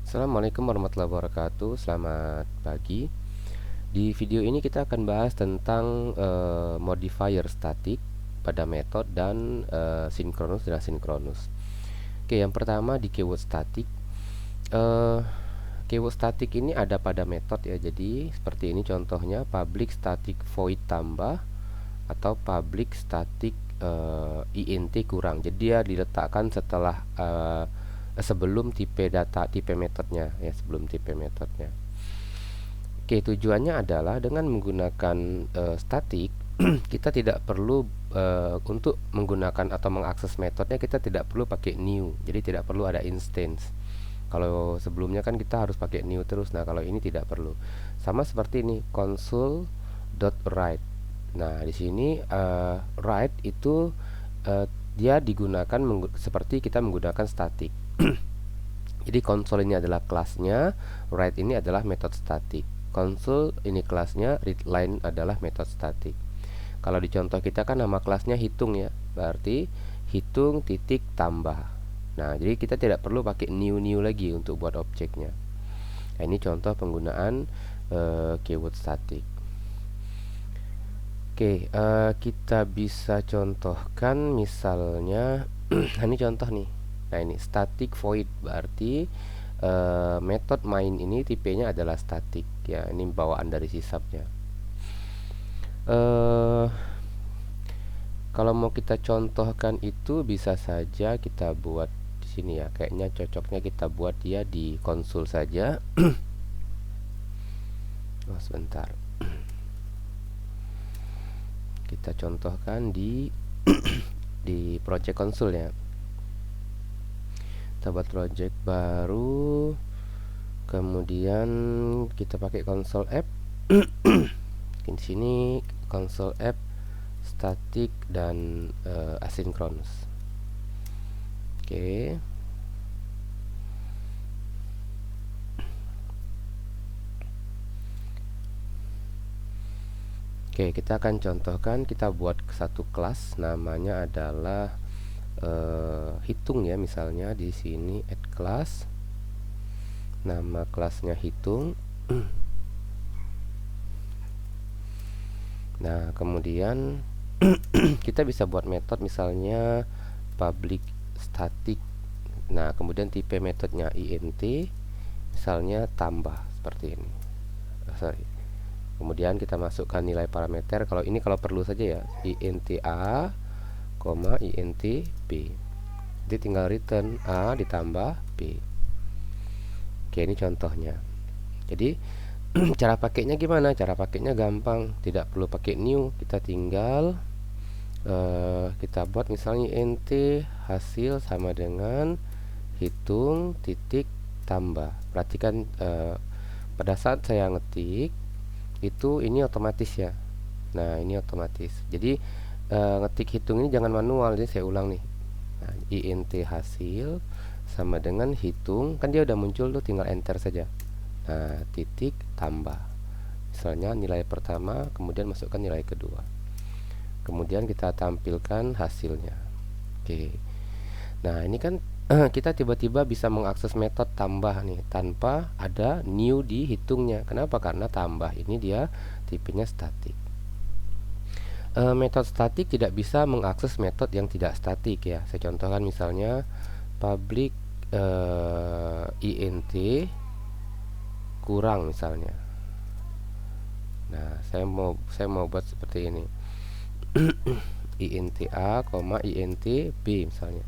Assalamualaikum warahmatullahi wabarakatuh. Selamat pagi. Di video ini kita akan bahas tentang modifier statik pada metode dan sinkronus dan asinkronus. Oke, yang pertama di keyword statik. Eh, Keyword statik ini ada pada metode ya. Jadi seperti ini contohnya, public static void tambah atau public static int kurang. Jadi dia diletakkan setelah sebelum tipe metodenya ya, sebelum tipe metodenya. Oke, tujuannya adalah dengan menggunakan statik kita tidak perlu untuk menggunakan atau mengakses metodenya, kita tidak perlu pakai new. Jadi tidak perlu ada instance. Kalau sebelumnya kan kita harus pakai new terus. Nah, kalau ini tidak perlu. Sama seperti ini, console.write. Nah, di sini write itu dia digunakan seperti kita menggunakan statik. Jadi console ini adalah kelasnya, write ini adalah metode statik. Console ini kelasnya, readline adalah metode statik. Kalau di contoh kita kan nama kelasnya hitung ya, berarti hitung titik tambah. Nah, jadi kita tidak perlu pakai new lagi untuk buat objeknya. Nah, ini contoh penggunaan keyword statik. Oke, kita bisa contohkan misalnya ini contoh nih. Nah, ini static void, berarti method main ini tipenya adalah static ya. Ini bawaan dari sysubnya. Kalau mau kita contohkan itu bisa saja kita buat di sini ya. Kayaknya cocoknya kita buat dia di konsol saja. Oh, sebentar. Kita contohkan di di project console ya. Kita buat project baru, kemudian kita pakai console app. Di sini console app static dan asynchronous. Oke. Oke, kita akan contohkan, kita buat satu kelas namanya adalah hitung ya. Misalnya di sini add class, nama kelasnya hitung. Nah, kemudian kita bisa buat metode misalnya public static. Nah, kemudian tipe metodenya int, misalnya tambah seperti ini. Kemudian kita masukkan nilai parameter. Kalau ini kalau perlu saja ya, int a, int b. Jadi tinggal return a ditambah b. Oke, ini contohnya. Jadi cara pakainya gimana? Cara pakainya gampang, tidak perlu pakai new. Kita tinggal kita buat misalnya int hasil sama dengan hitung titik tambah. Perhatikan pada saat saya ngetik itu ini otomatis ya. Nah, ini otomatis. Jadi ngetik hitung ini jangan manual. Jadi saya ulang nih. Nah, int hasil sama dengan hitung, kan dia udah muncul tuh, tinggal enter saja. Nah, titik tambah. Misalnya nilai pertama, kemudian masukkan nilai kedua. Kemudian kita tampilkan hasilnya. Oke. Nah, ini kan kita tiba-tiba bisa mengakses metode tambah nih tanpa ada new di hitungnya. Kenapa? Karena tambah ini dia tipenya statik. Metode statik tidak bisa mengakses metode yang tidak statik ya. Saya contohkan misalnya public int kurang misalnya. Nah, saya mau buat seperti ini. int a, int b misalnya.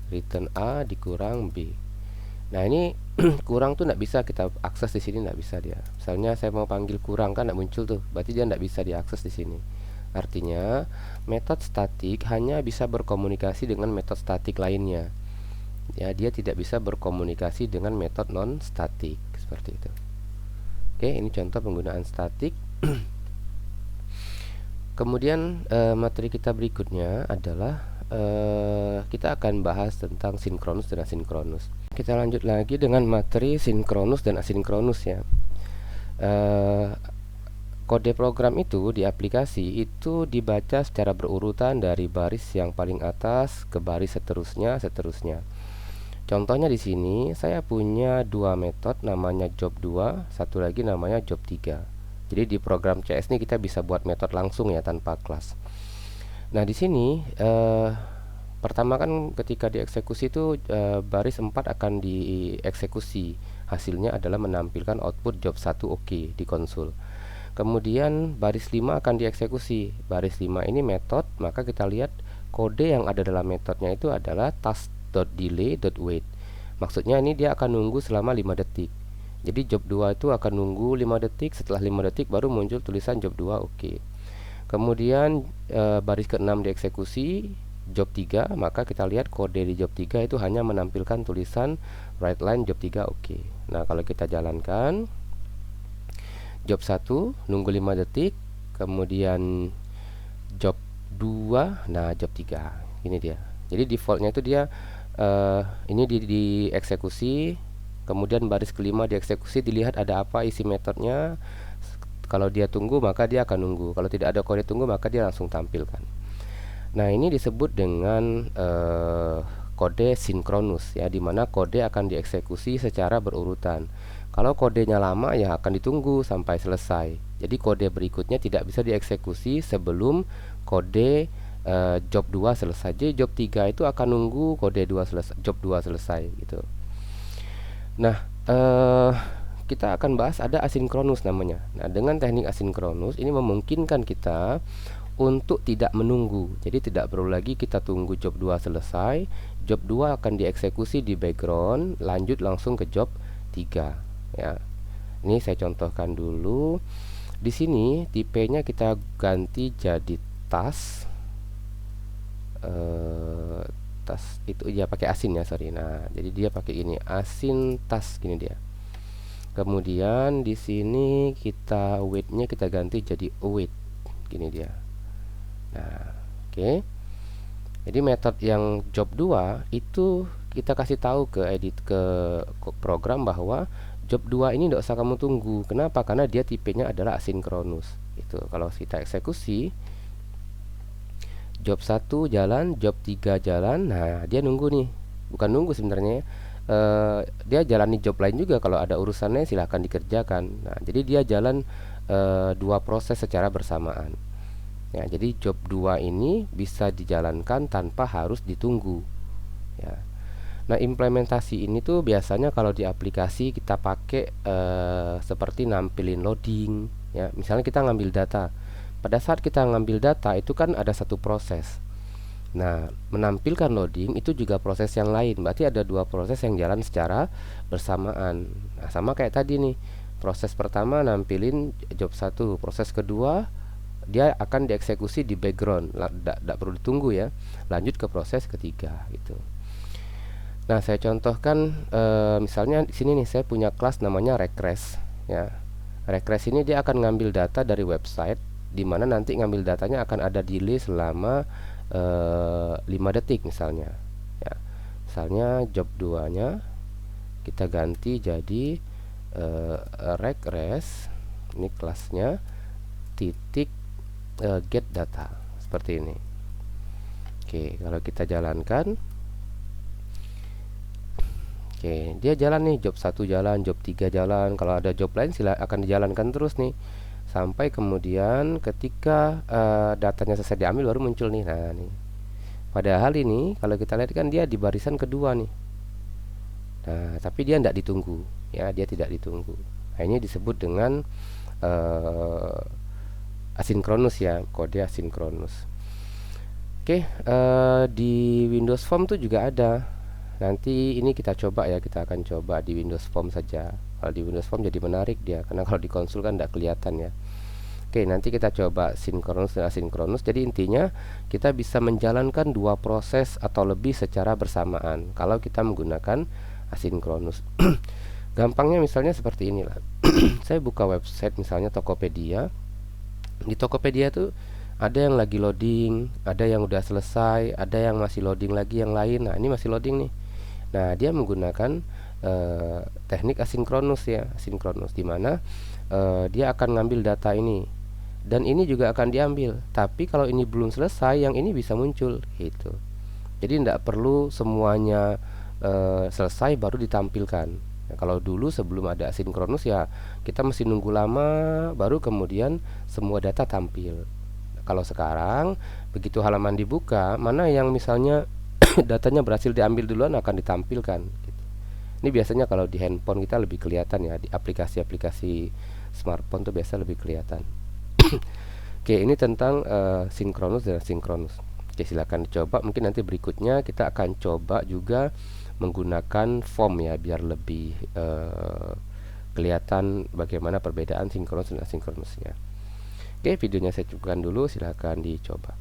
Return a dikurang b. Nah, ini kurang tuh nggak bisa kita akses di sini, nggak bisa dia. Misalnya saya mau panggil kurang, kan nggak muncul tuh, berarti dia nggak bisa diakses di sini. Artinya metode statik hanya bisa berkomunikasi dengan metode statik lainnya. Ya, dia tidak bisa berkomunikasi dengan metode non statik seperti itu. Oke, ini contoh penggunaan statik. Kemudian materi kita berikutnya adalah kita akan bahas tentang sinkronus dan asinkronus. Kita lanjut lagi dengan materi sinkronus dan asinkronus ya. Kode program itu di aplikasi itu dibaca secara berurutan dari baris yang paling atas ke baris seterusnya. Contohnya di sini saya punya dua metode, namanya job2, satu lagi namanya job3. Jadi di program CS ini kita bisa buat metode langsung ya, tanpa kelas. Nah, di sini pertama kan ketika dieksekusi itu baris 4 akan dieksekusi. Hasilnya adalah menampilkan output job 1 oke di konsol. Kemudian baris 5 akan dieksekusi. Baris 5 ini metode, maka kita lihat kode yang ada dalam metodenya itu adalah task.delay.wait. Maksudnya ini dia akan nunggu selama 5 detik. Jadi job 2 itu akan nunggu 5 detik, setelah 5 detik baru muncul tulisan job 2 oke. Kemudian baris ke-6 dieksekusi, job 3, maka kita lihat kode di job 3 itu hanya menampilkan tulisan write line job 3 oke. Nah, kalau kita jalankan job 1 nunggu 5 detik, kemudian job 2, nah job 3 ini dia. Jadi defaultnya itu dia ini dieksekusi, kemudian baris kelima dieksekusi, dilihat ada apa isi metodenya. Kalau dia tunggu maka dia akan nunggu, kalau tidak ada kode tunggu maka dia langsung tampilkan. Nah, ini disebut dengan kode sinkronus ya, dimana kode akan dieksekusi secara berurutan. Kalau kodenya lama ya akan ditunggu sampai selesai. Jadi kode berikutnya tidak bisa dieksekusi sebelum kode job 2 selesai. Jadi job 3 itu akan nunggu kode 2 selesai, job 2 selesai gitu. Nah, kita akan bahas ada asinkronus namanya. Nah, dengan teknik asinkronus ini memungkinkan kita untuk tidak menunggu. Jadi tidak perlu lagi kita tunggu job 2 selesai. Job 2 akan dieksekusi di background, lanjut langsung ke job 3 ya. Ini saya contohkan dulu. Di sini tipenya kita ganti jadi task. Task itu ya pakai asin ya, sorry. Nah, jadi dia pakai ini, asin task gini dia. Kemudian di sini kita wait-nya kita ganti jadi await. Gini dia. Nah, oke. Jadi metode yang job 2 itu kita kasih tahu ke program bahwa job 2 ini tidak usah kamu tunggu. Kenapa? Karena dia tipenya adalah asinkronus. Itu kalau kita eksekusi job 1 jalan, job 3 jalan. Nah, dia nunggu nih. Bukan nunggu sebenarnya. Dia jalani job lain juga, kalau ada urusannya silahkan dikerjakan. Nah, jadi dia jalan dua proses secara bersamaan ya. Jadi job 2 ini bisa dijalankan tanpa harus ditunggu ya. Nah, implementasi ini tuh biasanya kalau di aplikasi kita pakai seperti nampilin loading ya. Misalnya kita ngambil data. Pada saat kita ngambil data itu kan ada satu proses. Nah, menampilkan loading itu juga proses yang lain. Berarti ada dua proses yang jalan secara bersamaan. Nah, sama kayak tadi nih. Proses pertama nampilin job 1, proses kedua dia akan dieksekusi di background. Tidak perlu ditunggu ya. Lanjut ke proses ketiga gitu. Nah, saya contohkan misalnya di sini nih saya punya kelas namanya regress ya. Regress ini dia akan ngambil data dari website, di mana nanti ngambil datanya akan ada delay selama 5 detik misalnya ya. Misalnya job 2 nya kita ganti jadi regress, ini kelasnya titik get data seperti ini. Oke, kalau kita jalankan, oke, dia jalan nih, job 1 jalan, job 3 jalan. Kalau ada job lain akan dijalankan terus nih sampai kemudian ketika datanya selesai diambil baru muncul nih. Nah, nih. Padahal ini kalau kita lihat kan dia di barisan kedua nih. Nah, tapi dia tidak ditunggu ya, dia tidak ditunggu. Nah, ini disebut dengan asinkronus ya, kode asinkronus. Oke, di Windows Form tuh juga ada. Nanti ini kita coba ya, kita akan coba di Windows Form saja. Kalau di Windows Form jadi menarik dia, karena kalau di konsol kan tidak kelihatan ya. Oke, nanti kita coba sinkronus dan asinkronus. Jadi intinya kita bisa menjalankan dua proses atau lebih secara bersamaan kalau kita menggunakan asinkronus. Gampangnya misalnya seperti inilah. Saya buka website misalnya Tokopedia. Di Tokopedia tuh ada yang lagi loading, ada yang udah selesai, ada yang masih loading lagi yang lain. Nah, ini masih loading nih. Nah, dia menggunakan teknik asinkronus ya, asinkronus, di mana dia akan ngambil data ini dan ini juga akan diambil. Tapi kalau ini belum selesai, yang ini bisa muncul gitu. Jadi tidak perlu semuanya selesai baru ditampilkan. Nah, kalau dulu sebelum ada asinkronus ya kita mesti nunggu lama baru kemudian semua data tampil. Kalau sekarang begitu halaman dibuka, mana yang misalnya datanya berhasil diambil duluan akan ditampilkan gitu. Ini biasanya kalau di handphone kita lebih kelihatan ya, di aplikasi-aplikasi smartphone tuh biasa lebih kelihatan. Oke, ini tentang sinkronus dan asinkronus. Oke, silakan dicoba. Mungkin nanti berikutnya kita akan coba juga menggunakan form ya, biar lebih kelihatan bagaimana perbedaan sinkronus dan asinkronusnya. Oke, videonya saya cukupkan dulu, silakan dicoba.